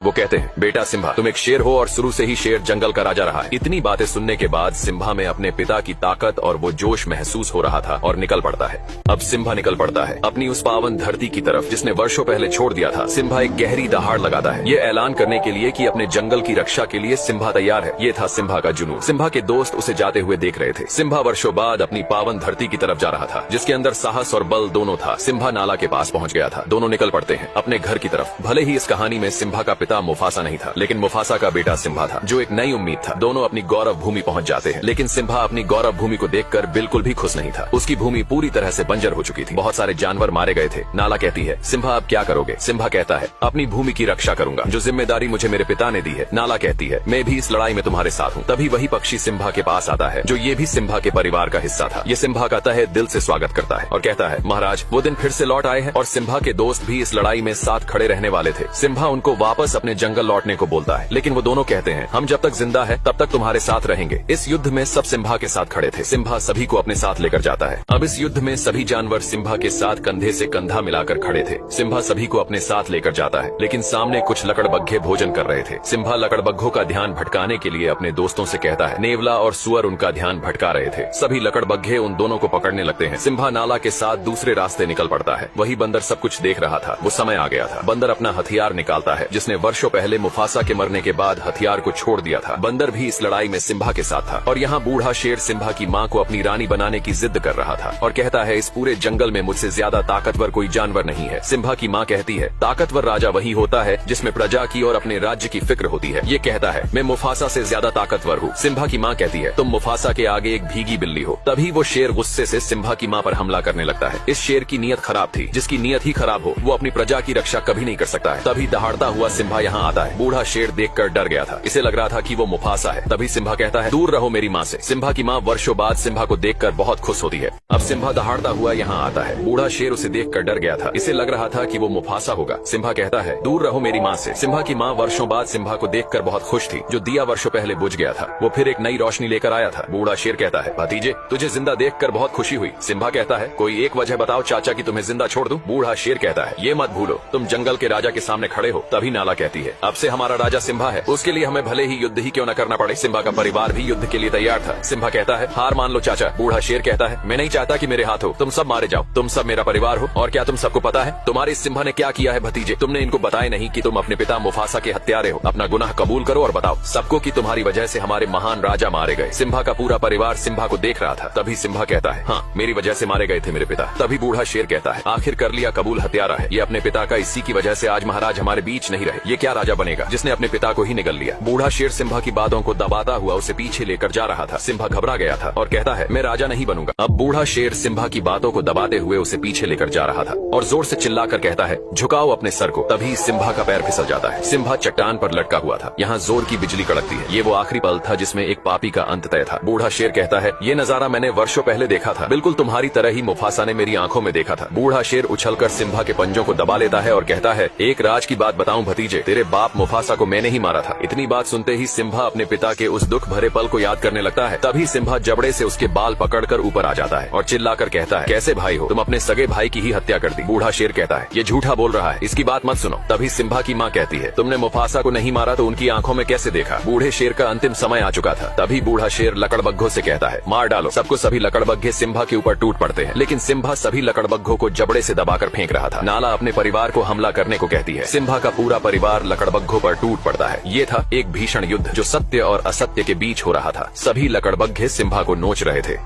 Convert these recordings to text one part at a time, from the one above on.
वो कहते हैं, बेटा सिम्बा, तुम एक शेर हो और शुरू से ही शेर जंगल का राजा रहा है। इतनी बातें सुनने के बाद सिम्बा में अपने पिता की ताकत और वो जोश महसूस हो रहा था और निकल पड़ता है। अब सिम्बा निकल पड़ता है अपनी उस पावन धरती की तरफ जिसने वर्षों पहले छोड़ दिया था। सिम्बा एक गहरी दहाड़ लगाता है, ये ऐलान करने के लिए कि अपने जंगल की रक्षा के लिए सिम्बा तैयार है। ये था सिम्बा का जुनून। सिम्बा के दोस्त उसे जाते हुए देख रहे थे। सिम्बा वर्षों बाद अपनी पावन धरती की तरफ जा रहा था, जिसके अंदर साहस और बल दोनों था। सिम्बा नाला के पास पहुंच गया था। दोनों निकल पड़ते हैं अपने घर की तरफ। भले ही इस कहानी में सिम्बा का पिता मुफासा नहीं था, लेकिन मुफासा का बेटा सिम्बा था, जो एक नई उम्मीद था। दोनों अपनी गौरव भूमि पहुंच जाते हैं, लेकिन सिम्बा अपनी गौरव भूमि को देखकर बिल्कुल भी खुश नहीं था। उसकी भूमि पूरी तरह से बंजर हो चुकी थी। बहुत सारे जानवर मारे गए थे। नाला कहती है, सिम्बा अब क्या करोगे? सिम्बा कहता है, अपनी भूमि की रक्षा करूंगा, जो जिम्मेदारी मुझे मेरे पिता ने दी है। नाला कहती है, मैं भी इस लड़ाई में तुम्हारे साथ हूँ। तभी वही पक्षी सिम्बा के पास आता है, जो ये भी सिम्बा के परिवार का हिस्सा था। ये सिम्बा का तहे दिल से स्वागत करता है और कहता है, महाराज, वो दिन फिर से लौट आए हैं और सिम्बा के दोस्त भी इस लड़ाई में साथ खड़े रहने वाले थे। सिम्बा उनको वापस अपने जंगल लौटने को बोलता है, लेकिन वो दोनों कहते हैं, हम जब तक जिंदा है तब तक तुम्हारे साथ रहेंगे। इस युद्ध में सब सिम्बा के साथ खड़े थे। सिम्बा सभी को अपने साथ लेकर जाता है। अब इस युद्ध में सभी जानवर सिम्बा के साथ कंधे से कंधा मिलाकर खड़े थे। सिम्बा सभी को अपने साथ लेकर जाता है, लेकिन सामने कुछ लकड़बग्घे भोजन कर रहे थे। सिम्बा लकड़बग्घों का ध्यान भटकाने के लिए अपने दोस्तों से कहता है। नेवला और सुअर उनका ध्यान भटका रहे थे। सभी लकड़बग्घे उन दोनों को पकड़ने लगते हैं। सिम्बा नाला के साथ दूसरे रास्ते निकल पड़ता है। वही बंदर सब कुछ देख रहा था। वो समय आ गया था। बंदर अपना हथियार निकालता है, जिसने वर्षों पहले मुफासा के मरने के बाद हथियार को छोड़ दिया था। बंदर भी इस लड़ाई में सिम्बा के साथ था। और यहाँ बूढ़ा शेर सिम्बा की माँ को अपनी रानी बनाने की जिद कर रहा था और कहता है, इस पूरे जंगल में मुझसे ज्यादा ताकतवर कोई जानवर नहीं है। सिम्बा की माँ कहती है, ताकतवर राजा वही होता है जिसमें प्रजा की और अपने राज्य की फिक्र होती है। ये कहता है, मैं मुफासा से ज्यादा ताकतवर हूँ। सिम्बा की माँ कहती है, तुम मुफासा के आगे एक भीगी बिल्ली हो। तभी वो शेर गुस्से से सिम्बा की माँ पर हमला करने लगता है। इस शेर की नीयत खराब थी। जिसकी नीयत ही खराब हो, वो अपनी प्रजा की रक्षा कभी नहीं कर सकता है। तभी दहाड़ता हुआ सिम्बा यहाँ आता है। बूढ़ा शेर देखकर डर गया था। इसे लग रहा था कि वो मुफासा है। तभी सिम्बा कहता है, दूर रहो मेरी माँ से। सिम्बा की माँ वर्षों बाद सिम्बा को देखकर बहुत खुश होती है। अब सिम्बा दहाड़ता हुआ यहाँ आता है। बूढ़ा शेर उसे देखकर डर गया था। इसे लग रहा था कि वो मुफासा होगा। सिम्बा कहता है, दूर रहो मेरी माँ से। सिम्बा की माँ वर्षों बाद सिम्बा को देखकर बहुत खुश थी। जो दिया वर्षों पहले बुझ गया था, वो फिर एक नई रोशनी लेकर आया था। बूढ़ा शेर कहता है, भतीजे, तुझे जिंदा देखकर बहुत खुशी हुई। सिम्बा कहता है, कोई एक वजह बताओ चाचा कि तुम्हें जिंदा छोड़ दूं। बूढ़ा शेर कहता है, ये मत भूलो, तुम जंगल के राजा के सामने खड़े हो। तभी नाला कहती है, अब से हमारा राजा सिम्बा है। उसके लिए हमें भले ही युद्ध ही क्यों न करना पड़े। सिम्बा का परिवार भी युद्ध के लिए तैयार था। सिम्बा कहता है, हार मान लो चाचा। बूढ़ा शेर कहता है, मैं नहीं चाहता कि मेरे हाथ हो। तुम सब मारे जाओ। तुम सब मेरा परिवार हो। और क्या तुम सबको पता है तुम्हारे इस सिम्बा ने क्या किया है? भतीजे, तुमने इनको बताया नहीं कि तुम अपने पिता मुफासा के हत्यारे हो। अपना गुनाह कबूल करो और बताओ सबको कि तुम्हारी वजह से हमारे महान राजा मारे गए। सिम्बा का पूरा परिवार सिम्बा को देख रहा था। तभी सिम्बा कहता है, हाँ, मेरी वजह से मारे गए थे मेरे पिता। तभी बूढ़ा शेर कहता है, आखिर कर लिया कबूल, हत्यारा है। ये अपने पिता का, इसी की वजह से आज महाराज हमारे बीच नहीं रहे। ये क्या राजा बनेगा जिसने अपने पिता को ही निगल लिया? बूढ़ा शेर सिम्बा की बातों को दबाता हुआ उसे पीछे लेकर जा रहा था। सिम्बा घबरा गया था और कहता है, मैं राजा नहीं बनूंगा। अब बूढ़ा शेर सिम्बा की बातों को दबाते हुए उसे पीछे लेकर जा रहा था और जोर से चिल्लाकर कहता है, झुकाओ अपने सर को। तभी सिम्बा का पैर फिसल जाता है। सिम्बा चट्टान पर लटका हुआ था। यहाँ जोर की बिजली कड़कती है। ये वो आखिरी पल था जिसमें एक पापी का अंत तय था। बूढ़ा शेर कहता है, ये नजारा मैंने वर्षों पहले देखा था। बिल्कुल तुम्हारी तरह ही मुफासा ने मेरी आंखों में देखा था। बूढ़ा शेर उछलकर सिम्बा के पंजों को दबा लेता है और कहता है, एक राज की बात बताऊं भतीजे, तेरे बाप मुफासा को मैंने ही मारा था। इतनी बात सुनते ही सिम्बा अपने पिता के उस दुख भरे पल को याद करने लगता है। तभी सिम्बा जबड़े से उसके बाल पकड़कर ऊपर आ जाता है और चिल्लाकर कहता है, कैसे भाई हो तुम? अपने सगे भाई की ही हत्या कर दी। बूढ़ा शेर कहता है, ये झूठा बोल रहा है, इसकी बात मत सुनो। तभी सिम्बा की माँ कहती है, तुमने मुफासा को नहीं मारा तो उनकी आंखों में कैसे देखा? बूढ़े शेर का अंतिम समय आ चुका था। तभी बूढ़ा शेर लकड़बग्घों से कहता है, मार डालो सबको। सभी लकड़बग्घे सिम्बा के ऊपर टूट पड़ते हैं, लेकिन सिम्बा सभी लकड़बग्घों को जबड़े से दबाकर फेंक रहा था। नाला अपने परिवार को हमला करने को कहती है। सिम्बा का पूरा परिवार लकड़बग्घों पर टूट पड़ता है। ये था एक भीषण युद्ध जो सत्य और असत्य के बीच हो रहा था। सभी लकड़बग्घे सिम्बा को नोच रहे थे।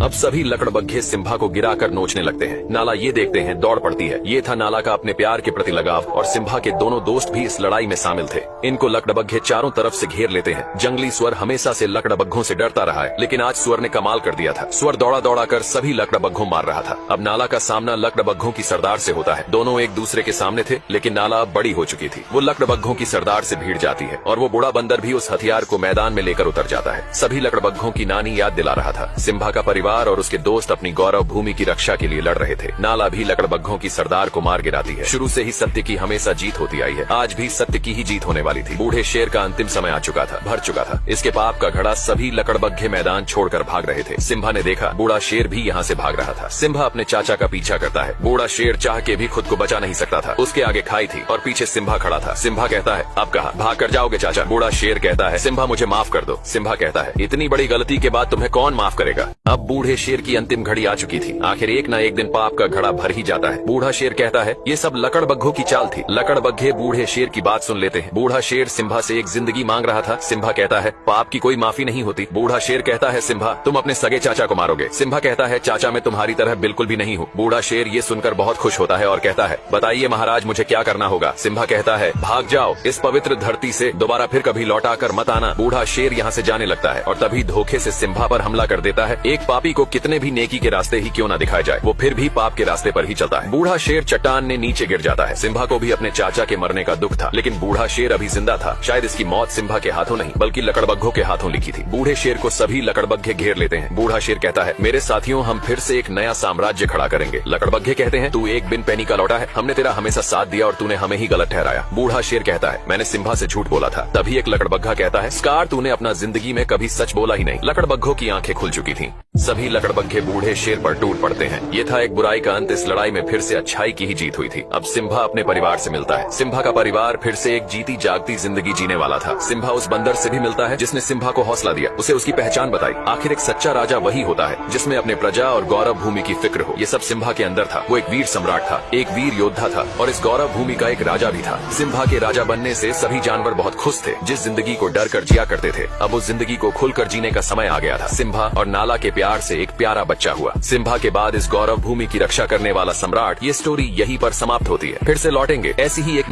अब सभी लकड़बग्घे सिम्बा को गिराकर नोचने लगते हैं। नाला ये देखते हैं, दौड़ पड़ती है। ये था नाला का अपने प्यार के प्रति लगाव। और सिम्बा के दोनों दोस्त भी इस लड़ाई में शामिल थे। इनको लकड़बग्घे चारों तरफ से घेर लेते हैं। जंगली स्वर हमेशा से लकड़बग्घों से डरता रहा है, लेकिन आज स्वर ने कमाल कर दिया था। स्वर दौड़ा दौड़ा कर सभी लकड़बग्घों मार रहा था। अब नाला का सामना लकड़बग्घों की सरदार से होता है। दोनों एक दूसरे के सामने थे, लेकिन नाला अब बड़ी हो चुकी थी। वो लकड़बग्घों की सरदार से भिड़ जाती है और वो बूढ़ा बंदर भी उस हथियार को मैदान में लेकर उतर जाता है। सभी लकड़बग्घों की नानी याद दिला रहा था। सिम्बा का परिवार परिवार और उसके दोस्त अपनी गौरव भूमि की रक्षा के लिए लड़ रहे थे। नाला भी लकड़बग्घों की सरदार को मार गिराती है। शुरू से ही सत्य की हमेशा जीत होती आई है। आज भी सत्य की ही जीत होने वाली थी। बूढ़े शेर का अंतिम समय आ चुका था, भर चुका था। इसके पाप का घड़ा सभी लकड़बग्घे मैदान छोड़कर भाग रहे थे। सिम्बा ने देखा बूढ़ा शेर भी यहाँ से भाग रहा था। सिम्बा अपने चाचा का पीछा करता है। बूढ़ा शेर चाह के भी खुद को बचा नहीं सकता था। उसके आगे खाई थी और पीछे सिम्बा खड़ा था। सिम्बा कहता है, अब कहा भाग कर जाओगे चाचा? बूढ़ा शेर कहता है, सिम्बा मुझे माफ कर दो। सिम्बा कहता है, इतनी बड़ी गलती के बाद तुम्हें कौन माफ करेगा? अब बूढ़े शेर की अंतिम घड़ी आ चुकी थी। आखिर एक न एक दिन पाप का घड़ा भर ही जाता है। बूढ़ा शेर कहता है, ये सब लकड़बग्घों की चाल थी। लकड़बग्घे बूढ़े शेर की बात सुन लेते हैं। बूढ़ा शेर सिम्बा से एक जिंदगी मांग रहा था। सिम्बा कहता है, पाप की कोई माफी नहीं होती। बूढ़ा शेर कहता है, सिम्बा तुम अपने सगे चाचा को मारोगे। सिम्बा कहता है, चाचा मैं तुम्हारी तरह बिल्कुल भी नहीं हूँ। बूढ़ा शेर ये सुनकर बहुत खुश होता है और कहता है, बताइए महाराज मुझे क्या करना होगा? सिम्बा कहता है, भाग जाओ इस पवित्र धरती से, दोबारा फिर कभी लौटा कर मत आना। बूढ़ा शेर यहाँ से जाने लगता है और तभी धोखे से सिम्बा पर हमला कर देता है। एक पापी को कितने भी नेकी के रास्ते ही क्यों न दिखाए जाए, वो फिर भी पाप के रास्ते पर ही चलता है। बूढ़ा शेर चट्टान ने नीचे गिर जाता है। सिम्बा को भी अपने चाचा के मरने का दुख था, लेकिन बूढ़ा शेर अभी जिंदा था। शायद इसकी मौत सिम्बा के हाथों नहीं बल्कि लकड़बग्घों के हाथों लिखी थी। बूढ़े शेर को सभी लकड़बग्घे घेर लेते हैं। बूढ़ा शेर कहता है, मेरे साथियों हम फिर से एक नया साम्राज्य खड़ा करेंगे। लकड़बग्घे कहते हैं, तू एक बिन पैनी का लौटा है, हमने तेरा हमेशा साथ दिया और तूने हमें ही गलत ठहराया। बूढ़ा शेर कहता है, मैंने सिम्बा से झूठ बोला था। तभी एक लकड़बग्घा कहता है, स्कार तूने अपना जिंदगी में कभी सच बोला ही नहीं। लकड़बग्घों की आंखें खुल चुकी थीं। सभी लकड़बग्घे बूढ़े शेर पर टूट पड़ते हैं। ये था एक बुराई का अंत। इस लड़ाई में फिर से अच्छाई की ही जीत हुई थी। अब सिम्बा अपने परिवार से मिलता है। सिम्बा का परिवार फिर से एक जीती जागती जिंदगी जीने वाला था। सिम्बा उस बंदर से भी मिलता है जिसने सिम्बा को हौसला दिया, उसे उसकी पहचान बताई। आखिर एक सच्चा राजा वही होता है जिसमें अपने प्रजा और गौरव भूमि की फिक्र हो। ये सब सिम्बा के अंदर था। वो एक वीर सम्राट था, एक वीर योद्धा था और इस गौरव भूमि का एक राजा भी था। सिम्बा के राजा बनने से सभी जानवर बहुत खुश थे। जिस जिंदगी को डर कर जिया करते थे, अब उस जिंदगी को खुलकर जीने का समय आ गया था। सिम्बा और नाला के प्यार से एक प्यारा बच्चा हुआ। सिम्बा के बाद इस गौरव भूमि की रक्षा करने वाला सम्राट। ये स्टोरी यहीं पर समाप्त होती है। फिर से लौटेंगे ऐसी ही एक